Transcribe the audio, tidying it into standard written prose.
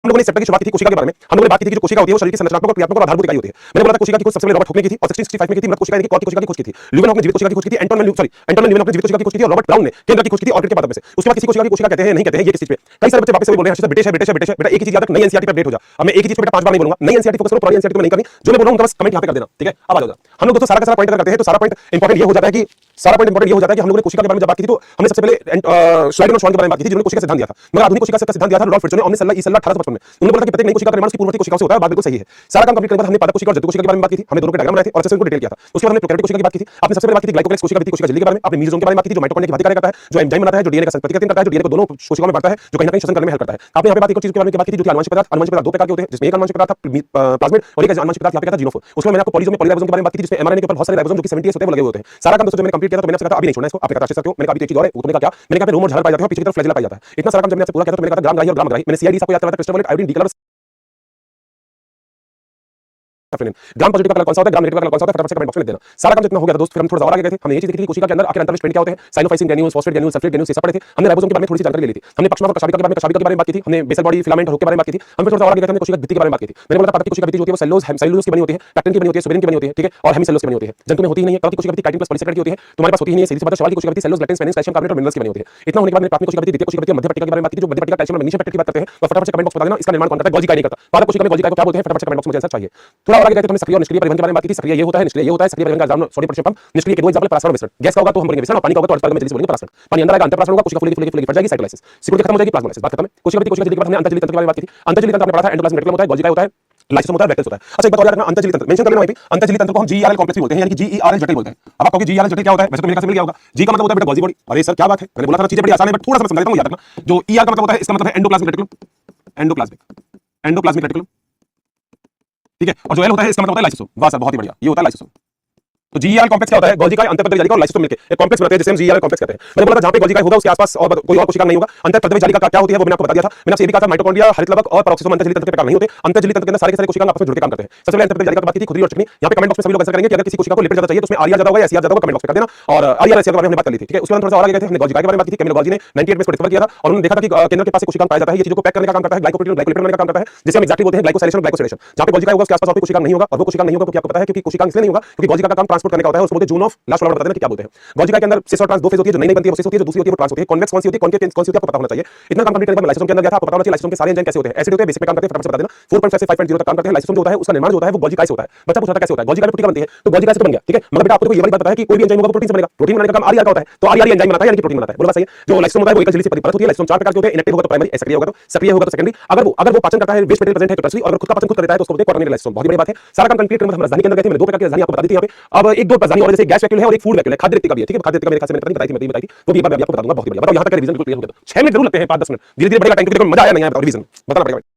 हम लोगों ने चैप्टर की शुरुआत की थी कोशिका के बारे में। हम लोगों ने बात की थी कि जो कोशिका होती है वो शरीर की संरचनात्मक और क्रियात्मक और आधारभूत इकाई होती है। मैंने बोला था कोशिका की खोज सबसे पहले रॉबर्ट हुक ने की थी और 1665 में की थी। मृत कोशिका यानी कि कॉर्क कोशिका की खोज की थी। ल्यूवेनहॉक ने जीवित कोशिका की खोज की थी। एंटोन ल्यूवेनहॉक ने जीवित कोशिका की खोज की थी और रॉबर्ट ब्राउन ने केंद्र की खोज की थी ऑर्किड के पादप में से। उसके बाद किसी कोशिका की कोशिका कहते हैं नहीं कहते हैं ये किस चीज पे। कई सारे बच्चे वापस से बोल रहे हैं ब्रिटिश है ब्रिटिश है ब्रिटिश है बेटा एक ही चीज याद रख नई एनसीईआरटी पे अपडेट हो जा। अब मैं एक ही चीज पे बेटा 5 बार नहीं बोलूंगा। नई एनसीईआरटी फोकस करो पुरानी एनसीईआरटी में नहीं करनी। जो मैं बोल रहा हूं उनका बस कमेंट यहां पे कर देना ठीक है। अब आ जाओ हम लोग दोस्तों सारा का सारा पॉइंट करते हैं तो सारा पॉइंट इंपॉर्टेंट ये हो जाता है कि हम लोगों ने कोशिका के बारे में जब बात की थी तो हमने सबसे पहले स्लाइड और शॉन के बारे में बात की थी जिन्होंने कोशिका सिद्धांत दिया था। मगर आधुनिक कोशिका का सिद्धांत दिया था रुडोल्फ फिट्जो ने ओमनी इसेल्ला 1855 में। उन्होंने बोला कि प्रत्येक नई कोशिका का निर्माण उसकी पूर्ववर्ती कोशिकाओं से होता है। बात बिल्कुल सही है। सारा काम कंप्लीट करने के बाद हमने पादप कोशिका और जैतु कोशिका के बारे में बात की थी। हमने दोनों के डायग्राम बनाए थे और अच्छे से उनको डिटेल किया था। उसके बाद हमने प्रोकैरियोटिक कोशिका की बात की थी। आपने सबसे पहले बात की थी ग्लाइकोलाइस कोशिका वृद्धि कोशिका झिल्ली के बारे में। आपने मीसोसोम के बारे में बात की थी जो माइटोकॉन्ड्रिया की भांति कार्य करता है, जो एंजाइम बनाता है, जो डीएनए का प्रतिकृति करता है, जो डीएनए को दोनों कोशिकाओं में बांटता है, जो कहीं न कहीं श्वसन करने में हेल्प करता है। आपने यहां पे बात एक और चीज के बारे में बात की थी जो कि अनुवांशिक पदार्थ। अनुवांशिक पदार्थ दो प्रकार के होते हैं जिसमें एक अनुवांशिक पदार्थ था प्लाज्मिड और एक अनुवांशिक पदार्थ यहां पे था जीनोफोर। उसमें मैंने आपको पॉलीजोम में पॉलीराइबोसोम के बारे में बात की थी जिसमें एमआरएनए के ऊपर बहुत सारे राइबोसोम जो कि 78 होते हैं वो लगे हुए होते हैं। सारा काम दोस्तों जब मैंने कंप्लीट किया तो मैंने आपसे कहा अभी नहीं छोड़ना इसको आप आश्चर्य सकते हो। मैंने कहा अभी एक चीज और है वो तुमने कहा क्या मैंने कहा पे रोम और झालर पाए जाते हैं पीछे की तरफ फ्लैजेला पाया जाता है। इतना सारा काम जब मैंने आपसे पूरा किया तो मैंने कहा ग्राम ग्राही और ग्राम ग्राही मैंने सीआईडी आपको याद कराया था crystal violet iodine decolour gram positive का कलर कौन सा होता है ग्राम नेगेटिव का कलर कौन सा होता है फटाफट से कमेंट बॉक्स में लिख देना। सारा काम जितना हो गया था दोस्त फिर हम थोड़ा और आगे गए थे। हमने ये चीज देखी थी कोशिका के अंदर आखिर अंतर्विष्ट क्या होते हैं cyanophycin granules phosphate granules sulphate granules ये सब पढ़े थे। हमने राइबोसोम के बारे में थोड़ी सी जानकारी ले ली थी। हमने पक्षमा और कशाभिका के बारे में कशाभिका के बारे में बात की थी। हमने बेसल बॉडी फिलामेंट हुक के बारे में बात की थी। हम थोड़ा और आगे गए थे हमने कोशिका भित्ति के बारे में बात की थी। मैंने बोला था पादप की कोशिका भित्ति जो होती है वो सेलुलोज की बनी होती है पैक्टिन की बनी होती है सुबेरिन की बनी होती है ठीक है और हेमिसेलुलोज की बनी होती है। जंतु में होती ही नहीं है। कवक की कोशिका भित्ति काइटिन प्लस पॉलीसेकेराइड की होती है तुम्हारे पास होती ही नहीं है। सीधी सी बात है सवाल की कोशिका भित्ति cellulose lectin Spanish calcium carbonate और मिनरल्स की बनी होती है। इतना होने के बाद मैंने प्राथमिक कोशिका भित्ति द्वितीय कोशिका भित्ति मध्य पट्टिका के बारे में बात की थी जो मध्य पट्टिका कैल्शियम और मैग्नीशियम पेक्टेट की बात करते हैं तो फटाफट से कमेंट बॉक्स में बता देना इसका निर्माण कौन करता है गोल्जी काय नहीं करता। पादप कोशिका में गोल्जी काय को क्या बोलते हैं फटाफट से कमेंट बॉक्स में आंसर चाहिए। थोड़ा और आगे गए थे तो हमने सक्रिय और निष्क्रिय परिवहन के बारे में बात की थी। सक्रिय ये होता है निष्क्रिय ये होता है। सक्रिय परिवहन का एग्जाम्पल सोडियम पोटेशियम पंप निष्क्रिय के दो एग्जांपल परासरण और मिश्रण। गैस का होगा तो हम बोलेंगे मिश्रण और पानी का होगा तो अर्ध में जल्दी से बोलेंगे परासरण। पानी अंदर आएगा अंतःपरासरण होगा कोशिका फूलेगी फट जाएगी साइटोलाइसिस सिकुड़न खत्म हो जाएगी प्लाज्मोलाइसिस बात खत्म है। कोशिका भित्ति कोशिका झिल्ली के बाद हमने अंतःझिल्ली तंत्र के बारे में बात की थी। अंतःझिल्ली तंत्र आपने पढ़ा था एंडोप्लाज्मिक रेटिकुलम होता है गोल्जी काय होता है लाइसोसोम होता है वेक्टर्स होता है। अच्छा एक बात और याद रखना अंतःझिल्ली तंत्र मेंशन कर लेना वहीं पे अंतःझिल्ली तंत्र को हम जीईआरएल कॉम्प्लेक्स भी बोलते हैं यानी कि जीईआरएल जटिल बोलते हैं। अब आप कहोगे जीईआरएल जटिल क्या होता है वैसे तो मेरे ख्याल से मिल गया होगा। जी का मतलब होता है बेटा गोल्जी बॉडी। अरे सर क्या बात है मैंने बोला था चीजें बड़ी आसान है बट थोड़ा सा मैं समझा देता हूं याद रखना। जो ईआर का मतलब होता है इसका मतलब है एंडोप्लाज्मिक रेटिकुलम एंडोप्लाज्मिक रेटिकुलम ठीक है और जो एल होता है इसका मतलब होता है लाइसोसोम। वाह सर बहुत ही बढ़िया ये होता है लाइसोसोम। तो जीईआर कॉम्प्लेक्स क्या होता है गोल्जी काय अंतःपृथक जालिका और लाइसोसोम मिलके एक कॉम्प्लेक्स बनाते हैं जिसे हम जीईआर कॉम्प्लेक्स कहते हैं। मैंने बोला था जहां पे गोल्जी काय होगा उसके आसपास और कोई और कोशिका नहीं होगा। अंतःपृथक जालिका क्या होती है वो मैंने आपको बता दिया था। मैंने आपसे ये भी कहा था माइटोकॉन्ड्रिया हरित लवक और पेरोक्सिसोम अंतःझिल्ली तंत्र के प्रकार नहीं होते। अंतःझिल्ली तंत्र के अंदर सारे के सारे कोशिकाएं आपस में जुड़ के काम करते हैं। सबसे पहले अंतःपृथक जालिका की बात की थी खुरदरी और चिकनी। यहां पे कमेंट बॉक्स में सभी लोग आंसर करेंगे कि अगर किसी कोशिका को लिपिड ज्यादा चाहिए तो उसमें आरआर ज्यादा होगा या एसआर ज्यादा होगा कमेंट बॉक्स में कर देना। और आरआर एसआर के बारे में हमने बात कर ली थी ठीक है। उसके बाद थोड़ा सा और आगे गए थे हमने गोल्जी काय के बारे में बात की थी। केमिलो गोल्जी ने 98 में इसको डिस्कवर किया था और उन्होंने देखा था कि केंद्र के पास एक कोशिका पाया जाता है ये चीजों को पैक करने का काम करता है ग्लाइकोप्रोटीन और ग्लाइकोलिपिड बनाने का काम करता है जिसे हम एक्जेक्टली बोलते हैं ग्लाइकोसाइलेशन और ग्लाइकोसिलेशन। जहां पे गोल्जी काय होगा उसके आसपास और कोई कोशिका नहीं होगा और वो कोशिका नहीं होगा क्योंकि आपको पता है क्योंकि कोशिका इसलिए नहीं होगा क्योंकि गोल्जी का काम ट्रांसपोर्ट करने का होता है। उसको बोलते हैं जून ऑफ लास्ट वाला बता देना कि क्या बोलते हैं। गोल्जी काय के अंदर सिस और ट्रांस दो फेज होती है जो नई बनती है वो सिस होती है जो दूसरी होती है वो ट्रांस होती है। कॉन्वेक्स कौन सी होती है कॉनकेव कौन सी होती है आपको पता होना चाहिए। इतना काम कंप्लीट करने के बाद लाइसोसोम के अंदर गया था आपको पता होना चाहिए लाइसोसोम के सारे एंजाइम कैसे होते हैं एसिड होते हैं बेसिक पे काम करते हैं फटाफट से बता देना। 4.5 से 5.0 तक काम करते हैं। लाइसोसोम जो होता है उसका निर्माण जो होता है वो गोल्जी काय से होता है। बच्चा पूछता है कैसे होता है गोल्जी काय प्रोटीन बनती है तो गोल्जी काय से तो बन गया ठीक है। मगर बेटा आपको ये वाली बात पता है कि कोई भी एंजाइम होगा प्रोटीन से बनेगा। प्रोटीन बनाने का काम आरआर का होता है तो आरआर एंजाइम बनाता है यानी कि प्रोटीन बनाता है। बोला सही है। जो लाइसोसोम होता है वो एकल झिल्ली से परत होती है। लाइसोसोम चार प्रकार के होते हैं इनएक्टिव होगा तो प्राइमरी सक्रिय होगा तो सक्रिय होगा तो सेकेंडरी। अगर वो पाचन करता है वेस्ट मटेरियल प्रेजेंट है तो टर्शरी और अगर खुद का पाचन खुद कर देता है तो उसको बोलते हैं क्वाटरनरी लाइसोसोम। बहुत बड़ी बात है। सारा काम कंप्लीट करने में हम राजधानी के अंदर गए थे। मैंने दो प्रकार की राजधानी आपको बता दी थी यहां पे। अब एक दो राजधानी और जैसे गैस वैक्यूल है और एक फूड वैक्यूल है खाद्य रिक्ति का भी है ठीक है। खाद्य रिक्ति का मेरे ख्याल से मैंने बताई थी वो भी एक बार मैं आपको बता दूंगा बहुत ही बढ़िया। बताओ यहां तक रिवीजन बिल्कुल क्लियर हो गया तो 6 मिनट जरूर लगते हैं 5-10 मिनट धीरे धीरे बढ़ेगा टाइम क्योंकि मजा आया नहीं आया रिवीजन बताना पड़ेगा।